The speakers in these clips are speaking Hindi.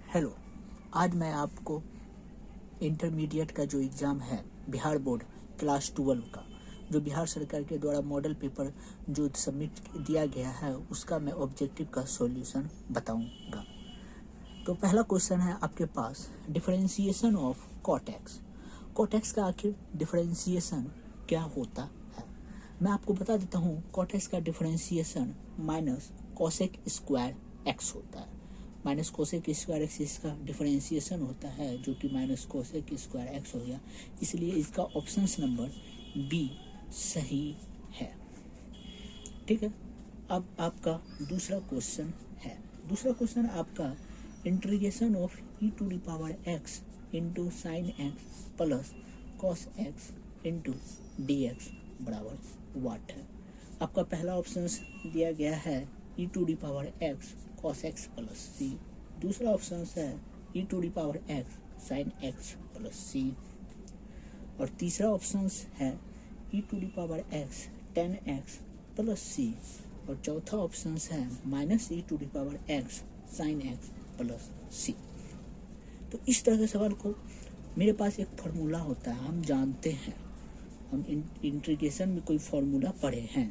हेलो। आज मैं आपको इंटरमीडिएट का जो एग्ज़ाम है बिहार बोर्ड क्लास 12 का, जो बिहार सरकार के द्वारा मॉडल पेपर जो सबमिट दिया गया है उसका मैं ऑब्जेक्टिव का सॉल्यूशन बताऊंगा। तो पहला क्वेश्चन है आपके पास, डिफरेंशिएशन ऑफ कॉट-एक्स। कॉट-एक्स का आखिर डिफरेंशिएशन क्या होता है? मैं आपको बता देता हूँ, कॉट-एक्स का differentiation minus cosec square x होता है। माइनस कोसेक स्क्वायर एक्स इसका डिफरेंशिएशन होता है, जो कि माइनस कोसेक स्क्वायर एक्स हो गया। इसलिए इसका ऑप्शन नंबर बी सही है। ठीक है। अब आपका दूसरा क्वेश्चन है। दूसरा क्वेश्चन आपका, integration of e to the power x into sine x plus cos x into d x बराबर वाट है। आपका पहला ऑप्शन दिया गया है e to the power x cos x plus c. दूसरा ऑप्शन है e to the power x sine x plus c. और तीसरा ऑप्शन है e to the power x tan x plus c. और चौथा ऑप्शन है minus e to the power x sine x plus c. तो इस तरह के सवाल को मेरे पास एक फार्मूला होता है, हम जानते हैं, हम इंटीग्रेशन में कोई फार्मूला पढ़े हैं।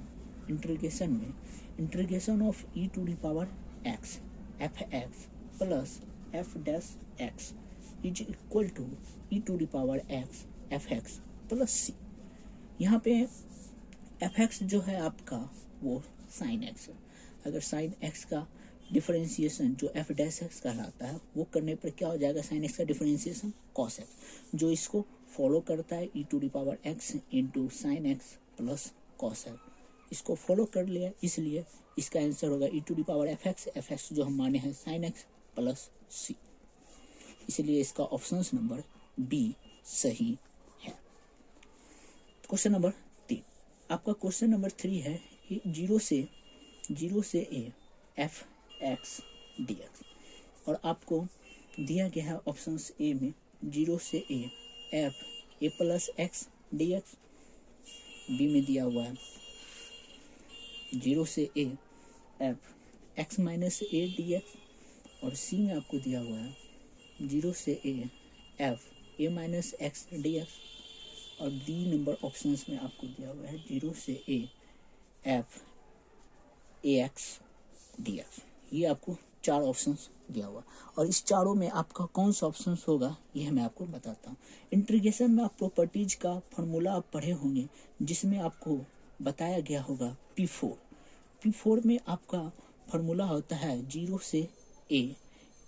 इंटीग्रेशन में integration of e to the power x f x plus f dash x is equal to e to the power x f x plus c. यहाँ पे एफ एक्स जो है आपका वो साइन एक्स है। अगर साइन एक्स का डिफरेंशिएशन जो एफ डैश एक्स कहलाता है वो करने पर क्या हो जाएगा, साइन एक्स का डिफरेंशिएशन कॉस एक्स, जो इसको फॉलो करता है e to the power x into sine x plus cos x. इसको फॉलो कर लिया, इसलिए इसका आंसर होगा e to the power f x जो हम माने हैं साइन एक्स प्लस सी। इसलिए इसका ऑप्शन नंबर बी सही है। Question number 3। आपका क्वेश्चन नंबर 3 है, जीरो से a f x d x. और आपको दिया गया है ऑप्शन ए में जीरो से a f a plus x d x, B में दिया हुआ है जीरो से a f x minus a d x, और सी में आपको दिया हुआ है जीरो से a f a minus x d x, और डी नंबर ऑप्शंस में आपको दिया हुआ है जीरो से a f a x d x. ये आपको 4 ऑप्शंस दिया हुआ, और इस चारों में आपका कौन सा ऑप्शन होगा ये मैं आपको बताता हूँ। इंटीग्रेशन में आप प्रॉपर्टीज का फॉर्मूला आप पढ़े होंगे, जिसमें आपको बताया गया होगा P4 में आपका फॉर्मूला होता है जीरो से a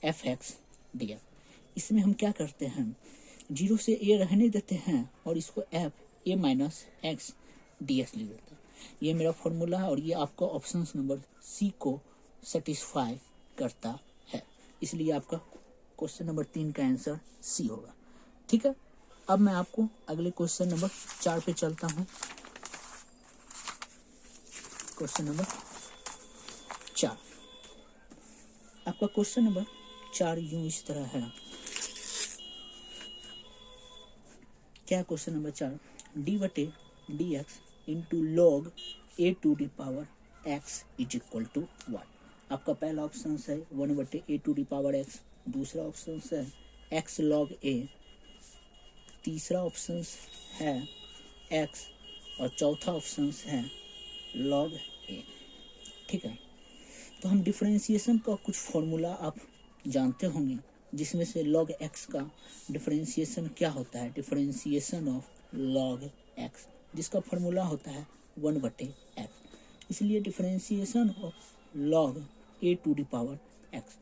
f x d x. इसमें हम क्या करते हैं, जीरो से ए रहने देते हैं और इसको F a minus x d x लिख देते हैं। ये मेरा फॉर्मूला है, और ये आपका ऑप्शन नंबर सी को सेटिस्फाई करता है। इसलिए आपका क्वेश्चन नंबर 3 का आंसर सी होगा। ठीक है। अब मैं आपको अगले क्वेश्चन नंबर 4 पे चलता हूँ। Question number 4। आपका क्वेश्चन नंबर 4 यूं इस तरह है। क्या क्वेश्चन नंबर 4, डी बटे d x into log a to the power x is equal to what. आपका पहला ऑप्शन है 1 बटे a to the power x, दूसरा ऑप्शन है एक्स लॉग ए, तीसरा ऑप्शन है एक्स, और चौथा ऑप्शन है लॉग ए। ठीक है। तो हम डिफरेंशिएशन का कुछ फॉर्मूला आप जानते होंगे, जिसमें से लॉग एक्स का डिफरेंशिएशन क्या होता है, डिफरेंशिएशन ऑफ लॉग एक्स, जिसका फॉर्मूला होता है 1 बटे एक्स। इसलिए differentiation of log a to the power x,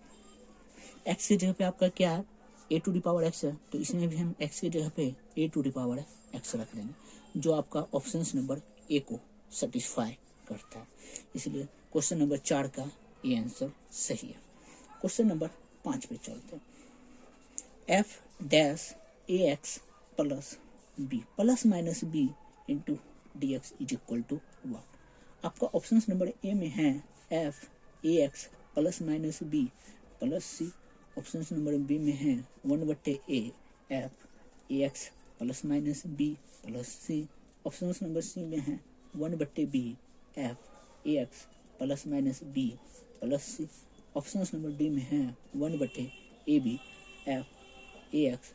x की जगह पे आपका क्या है, a to the power x है, तो इसमें भी हम एक्स की जगह पे a to the power x रख देंगे, जो आपका ऑप्शन नंबर ए को सेटिस्फाई करता है। इसलिए क्वेश्चन नंबर 4 का ये आंसर सही है। क्वेश्चन नंबर 5 पे चलते हैं। F dash a x plus b plus minus b into d x is equal to what. आपका ऑप्शन नंबर ए में है f a x plus minus b plus c. Option number b में है 1 बटे a f a x plus minus b plus c. Option number c में है 1 बटे b f a x plus minus b plus c. Option number d में है 1 बटे a b f a x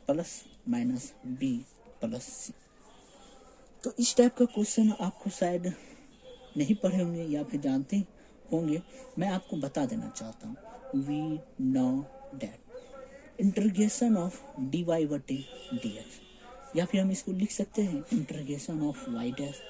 plus minus b plus c. तो इस टाइप का क्वेश्चन आपको शायद नहीं पढ़े होंगे या फिर जानते होंगे, मैं आपको बता देना चाहता हूँ। We know that integration of d y बटे डी एक्स, या फिर हम इसको लिख सकते हैं इंटीग्रेशन ऑफ वाई डैश।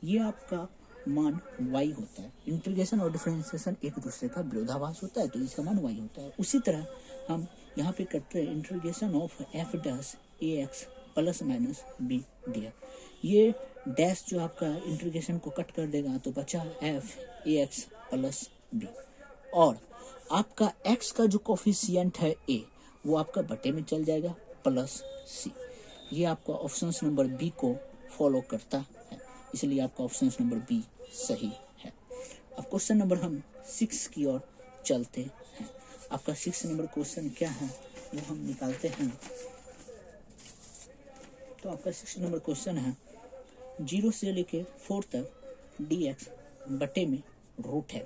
ये आपका मान y होता है। इंटीग्रेशन और डिफरेंशिएशन एक दूसरे का विरोधाभास होता है, तो इसका मान y होता है। उसी तरह हम यहाँ पे करते हैं integration of f dash a x plus minus b d x. ये डैश जो आपका इंटीग्रेशन को कट कर देगा तो बचा f a x plus b, और आपका x का जो कोफिशिएंट है a वो आपका बटे में चल जाएगा प्लस c। ये आपका ऑप्शन नंबर बी को फॉलो करता है, इसलिए आपका ऑप्शन नंबर बी सही है। अब क्वेश्चन नंबर हम 6 की ओर चलते हैं। आपका 6 नंबर क्वेश्चन क्या है वो हम निकालते हैं। तो आपका 6 नंबर क्वेश्चन है 0 से लेके 4 तक dx बटे में रूट है।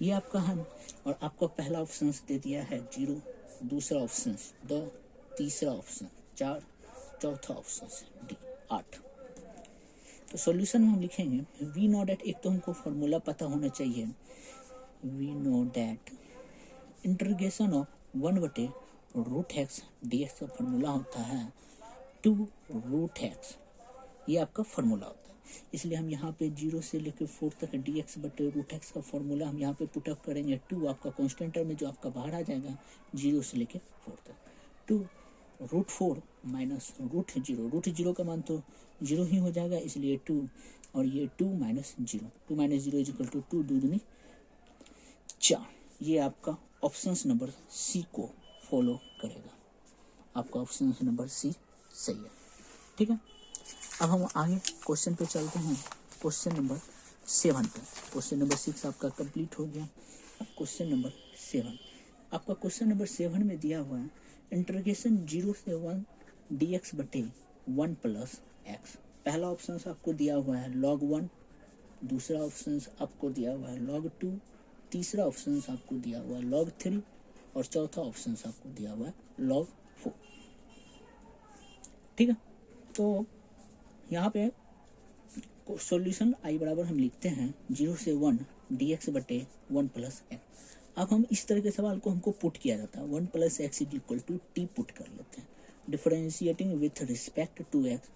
ये आपका हम, और आपका पहला ऑप्शन दे दिया है 0, दूसरा ऑप्शन 2, तीसरा ऑप्शन 4, चौथा ऑप्शन डी 8। तो सॉल्यूशन में हम लिखेंगे वी नो डैट, एक तो हमको फॉर्मूला पता होना चाहिए। We know that integration of 1 बटे रूट एक्स डी एक्स का फॉर्मूला होता है 2 रूट एक्स। ये आपका फॉर्मूला होता है, इसलिए हम यहाँ पे 0 से लेकर 4 तक डी एक्स बटे रूट एक्स का फॉर्मूला हम यहाँ पे पुटअप करेंगे। 2 आपका कॉन्स्टेंट टर्म में जो आपका बाहर आ जाएगा 0 से लेकर 4 तक। 2 रूट 4 माइनस रूट 0, रूट 0 का मान तो 0 ही हो जाएगा, इसलिए 2, और ये 2 minus 0, 2 minus 0 is equal to 2 दूनी 4। ये आपका ऑप्शन नंबर सी को फॉलो करेगा। आपका ऑप्शन नंबर सी सही है, ठीक है। अब हम आगे क्वेश्चन पे चलते हैं, क्वेश्चन नंबर 7 पे। क्वेश्चन नंबर 6 आपका कंप्लीट हो गया। अब क्वेश्चन नंबर 7, आपका क्वेश्चन नंबर 7 में दिया हुआ है इंटीग्रेशन 0 से 1 dx बटे 1 प्लस एक्स। पहला ऑप्शन आपको दिया हुआ है log 1, दूसरा ऑप्शन आपको दिया हुआ है log 2, तीसरा ऑप्शन आपको दिया हुआ है log 3, और चौथा ऑप्शन आपको दिया हुआ है log 4, ठीक है। तो यहाँ पे सॉल्यूशन आई बराबर हम लिखते हैं 0 से 1 dx बटे 1 प्लस एक्स। अब हम इस तरह के सवाल को हमको पुट किया जाता है 1 plus x is equal to t put कर लेते हैं। Differentiating with respect to x,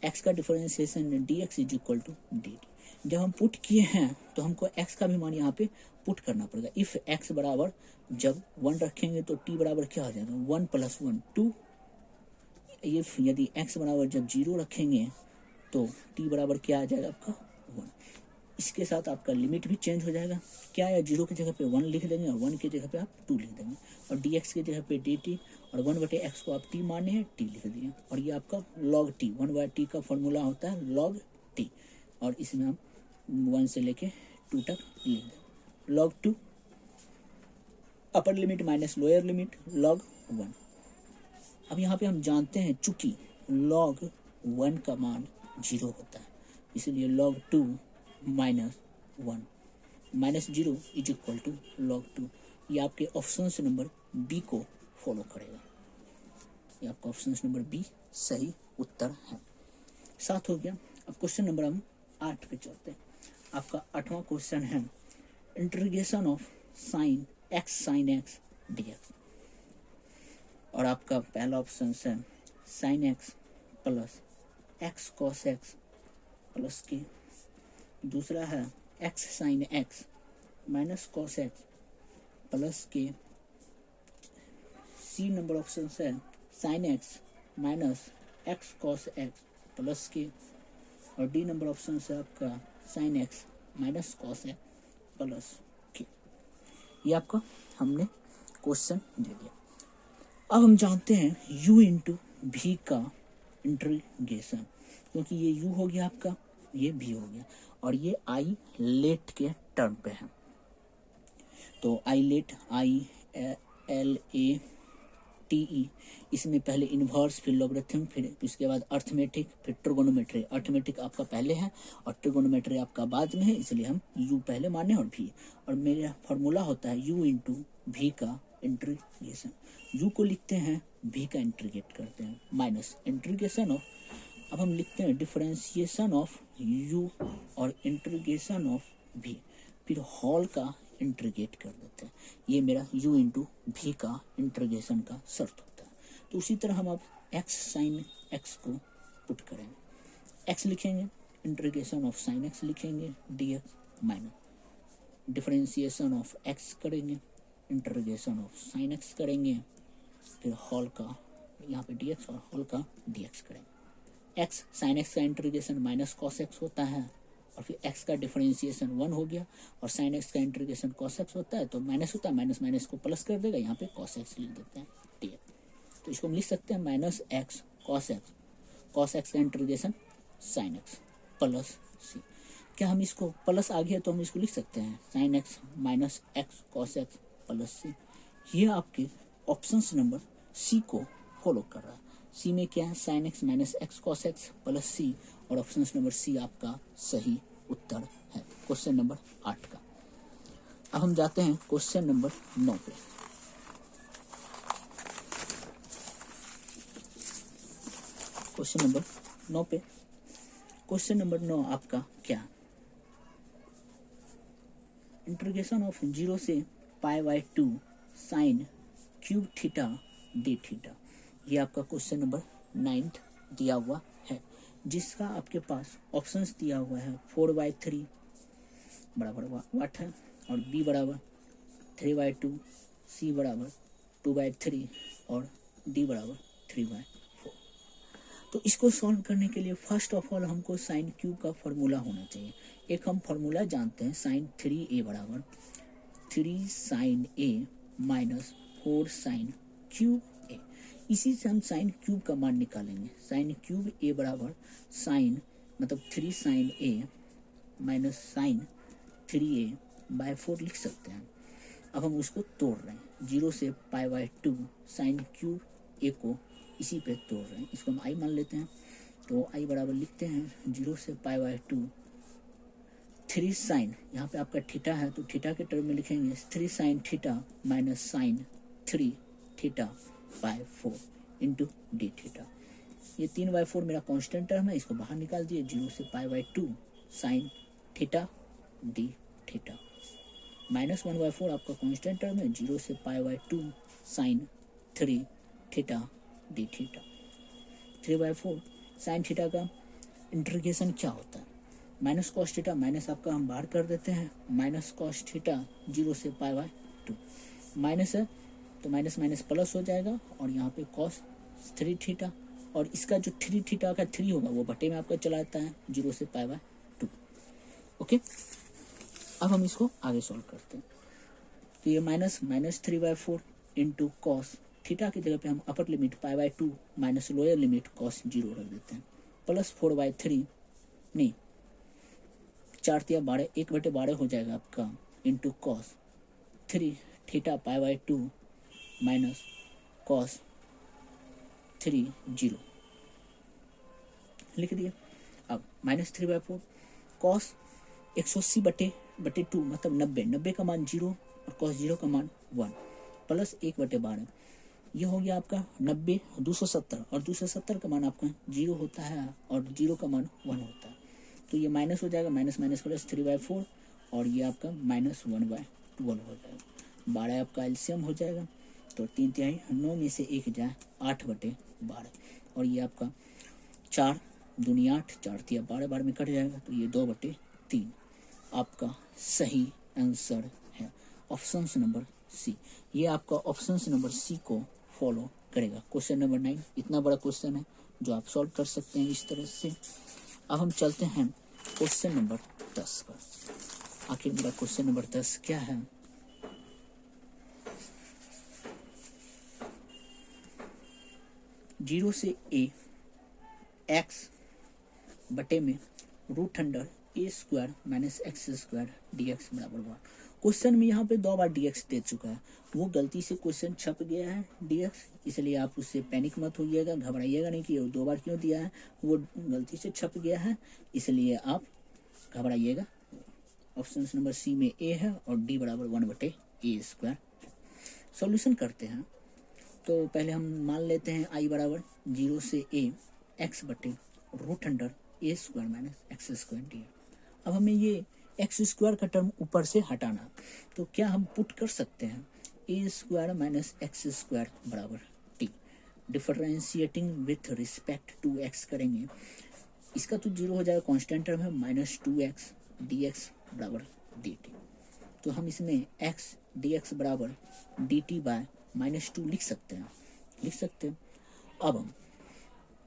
x का differentiation dx is equal to dt। जब हम पुट किए हैं तो हमको x का भी मान यहाँ पे पुट करना पड़ेगा। इफ x बराबर जब 1 रखेंगे तो t बराबर क्या हो जाएगा 1 प्लस 1 2। इफ यदि x बराबर जब 0 रखेंगे तो t बराबर क्या आ जाएगा आपका 1। इसके साथ आपका लिमिट भी चेंज हो जाएगा, क्या है 0 की जगह पे 1 लिख देंगे और 1 की जगह पे आप 2 लिख देंगे, और dx की जगह पे dt, और 1 बटे x को आप t माने हैं t लिख दिए, और ये आपका log t, 1 बाय t का फॉर्मूला होता है log t, और इसमें हम 1 से लेके 2 तक लिख देंगे। log 2 upper limit minus lower limit log 1। अब यहाँ पे हम जानते हैं चूंकि log 1 का मान 0 होता है, इसलिए log 2 minus 1 minus 0 is equal to log 2। ये आपके ऑप्शन नंबर बी को फॉलो करेगा। ये आपका ऑप्शन नंबर बी सही उत्तर है। 7 हो गया। अब क्वेश्चन नंबर हम 8 पे चलते हैं। आपका 8वां क्वेश्चन है integration of sine x dx, और आपका पहला ऑप्शन है sign x plus x cos x plus के, दूसरा है x sine x minus cos x plus के, सी नंबर ऑप्शन है sine x minus x cos x plus के, और डी नंबर ऑप्शन है आपका sine x minus cos x plus के। ये आपका हमने क्वेश्चन दे दिया। अब हम जानते हैं u इंटू भी का इंटीग्रेशन, क्योंकि ये u हो गया आपका, ये भी हो गया, और ये आई लेट के टर्म पे है। तो आई लेट ILATE, इसमें पहले इन्वर्स फिर लॉगरिथम फिर इसके बाद अर्थमेटिक फिर ट्रिगोनोमेट्री। अर्थमेटिक आपका पहले है और ट्रिगोनोमेट्री आपका बाद में है, इसलिए हम u पहले माने और भी, और मेरा फॉर्मूला होता है u इंटू भी का इंटीग्रेशन, u को लिखते हैं v का इंटीग्रेट करते हैं माइनस इंटीग्रेशन ऑफ, अब हम लिखते हैं डिफरेंशिएशन ऑफ u और इंटीग्रेशन ऑफ v, फिर होल का इंटीग्रेट कर देते हैं। ये मेरा u इंटू v का इंटीग्रेशन का शर्त होता है। तो उसी तरह हम अब x साइन x को पुट करेंगे, x लिखेंगे इंटीग्रेशन ऑफ साइन x लिखेंगे dx minus differentiation of x करेंगे इंटीग्रेशन ऑफ साइन x करेंगे, फिर होल का यहाँ पे dx और होल का dx करेंगे। x साइन x का इंटीग्रेशन माइनस कॉस x होता है और फिर x का डिफरेंशिएशन 1 हो गया और साइन x का इंटीग्रेशन कॉस x होता है तो माइनस होता है, माइनस माइनस को प्लस कर देगा, यहाँ पे कॉस x लिख देते हैं dx। तो इसको हम लिख सकते हैं माइनस x कॉस x का integration sine x plus c। क्या हम इसको प्लस आ गया तो हम इसको लिख सकते हैं sine x minus x cos x plus c। ये आपके ऑप्शंस नंबर सी को फॉलो कर रहा है। सी में क्या है, sine x minus x cos x plus c, और ऑप्शंस नंबर सी आपका सही उत्तर है क्वेश्चन नंबर 8 का। अब हम जाते हैं क्वेश्चन नंबर 9 पे। क्वेश्चन नंबर 9 पे, क्वेश्चन नंबर 9 आपका क्या, इंटीग्रेशन ऑफ 0 से pi by 2 sine cube theta d theta, ये आपका क्वेश्चन नंबर 9 दिया हुआ है, जिसका आपके पास ऑप्शंस दिया हुआ है 4/3 बराबर वाट है और b बराबर 3/2, c बराबर 2/3 और d बराबर 3/4। तो इसको सॉल्व करने के लिए फर्स्ट ऑफ ऑल हमको साइन क्यूब का फॉर्मूला होना चाहिए। एक हम फॉर्मूला जानते हैं साइन 3a बराबर 3 sine a minus 4 sine cube a, इसी से हम साइन क्यूब का मान निकालेंगे। साइन क्यूब a बराबर साइन मतलब 3 sine a minus sign 3a/4 लिख सकते हैं। अब हम उसको तोड़ रहे हैं 0 से पाई/2 साइन क्यूब a को इसी पे तोड़ रहे हैं, इसको हम i मान लेते हैं। तो i बराबर लिखते हैं 0 से पाई/2 3 साइन, यहाँ पे आपका थीटा है तो थीटा के टर्म में लिखेंगे 3 sine theta minus sine 3 theta into d theta. ये 3/4 मेरा कांस्टेंट टर्म है, इसको बाहर निकाल दिए 0 से pi sine theta d theta minus 1/4 आपका कांस्टेंट टर्म है 0 से pi sine 3 theta d theta. 3/4 sine theta का इंटीग्रेशन क्या होता है, माइनस कॉस थीटा, माइनस आपका हम बाहर कर देते हैं, माइनस कॉस थीटा 0 से पाई/2 माइनस है तो माइनस माइनस प्लस हो जाएगा और यहाँ पे कॉस 3 थीटा, और इसका जो 3 थीटा का 3 होगा वो बटे में आपका चला जाता है 0 से पाई/2। ओके, अब हम इसको आगे सॉल्व करते हैं। तो ये माइनस 3/4 इंटू कॉस थीटा की जगह पे हम upper limit pi minus lower limit cos 0 रख देते हैं, प्लस 4/3 नहीं 4 × 12 1/12 हो जाएगा आपका into cos 3 theta pi minus cos 3 0 लिख दिए। अब माइनस 3/4 कॉस 180/2 मतलब 90 का मान 0 और कॉस 0 का मान 1 प्लस 1/12, ये हो गया आपका 90 270 और 270 का मान आपका 0 होता है और 0 का मान 1 होता है, तो ये माइनस हो जाएगा, माइनस माइनस प्लस 3/4 और ये आपका माइनस 1/12 हो जाएगा। 12 आपका एलसीएम हो जाएगा तो 3/3 9 में से 1 जाए 8/12 और ये आपका 4 दूनी 8 4 × 12 12 में कट जाएगा तो ये 2/3 आपका सही आंसर है ऑप्शन नंबर सी। ये आपका ऑप्शन नंबर सी को फॉलो करेगा। क्वेश्चन नंबर 9 इतना बड़ा क्वेश्चन है जो आप सॉल्व कर सकते हैं इस तरह से। अब हम चलते हैं क्वेश्चन नंबर 10 पर। आखिर मेरा क्वेश्चन नंबर 10 क्या है, जीरो से a x बटे में √a² माइनस x² dx बराबर 1। क्वेश्चन में यहाँ पे 2 बार dx दे चुका है, वो गलती से क्वेश्चन छप गया है dx, इसलिए आप उससे पैनिक मत होइएगा, घबराइएगा नहीं कि 2 बार क्यों दिया है, वो गलती से छप गया है इसलिए आप घबराइएगा। ऑप्शन नंबर सी में a है और d बराबर 1/a²। सॉल्यूशन करते हैं तो पहले हम मान लेते हैं आई बराबर 0 से a x बटे root under a square minus x square d. अब हमें ये एक्स स्क्वायर का टर्म ऊपर से हटाना, तो क्या हम पुट कर सकते हैं a square minus x square बराबर t. Differentiating with respect to x करेंगे, इसका तो 0 हो जाएगा, कांस्टेंट टर्म है -2x dx बराबर dt। तो हम इसमें x dx बराबर dt बाय -2 लिख सकते हैं। अब हम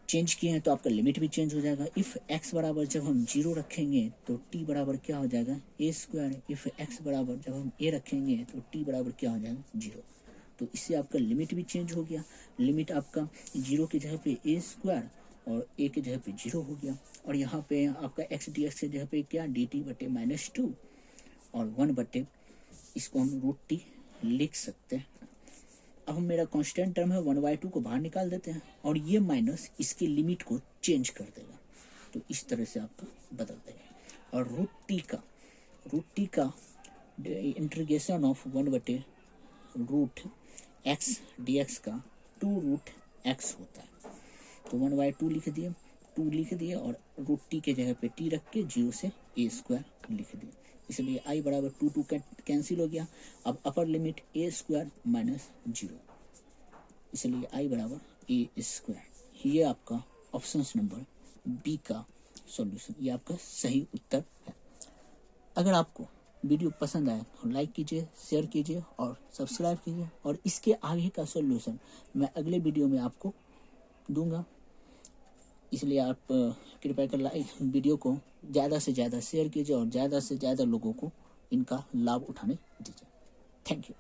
चेंज किए हैं तो आपका लिमिट भी चेंज हो जाएगा। इफ़ x बराबर जब हम 0 रखेंगे तो t बराबर क्या हो जाएगा a स्क्वायर। इफ़ x बराबर जब हम a रखेंगे तो t बराबर क्या हो जाएगा 0। तो इससे आपका लिमिट भी चेंज हो गया। लिमिट आपका 0 की जगह पे a स्क्वायर और a की जगह पे 0 हो गया, और यहाँ पे आपका x dx की जगह पे क्या dt बटे -2 और 1 बटे, इसको हम √t लिख सकते हैं। अब हम मेरा कांस्टेंट टर्म है 1/2 को बाहर निकाल देते हैं और ये माइनस इसकी लिमिट को चेंज कर देगा, तो इस तरह से आपका बदल देगा। और √t का इंटीग्रेशन ऑफ 1/√x dx का 2√x होता है। तो 1/2 लिख दिए और √t के जगह पे t रख के 0 से a स्क्वायर लिख दिए। इसलिए i बराबर 2 कैंसिल हो गया। अब upper limit a square minus 0, इसलिए i बराबर a स्क्वायर। ये आपका ऑप्शन नंबर बी का सॉल्यूशन, ये आपका सही उत्तर है। अगर आपको वीडियो पसंद आए तो लाइक कीजिए, शेयर कीजिए और सब्सक्राइब कीजिए, और इसके आगे का सॉल्यूशन मैं अगले वीडियो में आपको दूंगा। इसलिए आप कृपया कर वीडियो को ज़्यादा से ज़्यादा शेयर कीजिए और ज़्यादा से ज़्यादा लोगों को इनका लाभ उठाने दीजिए। Thank you.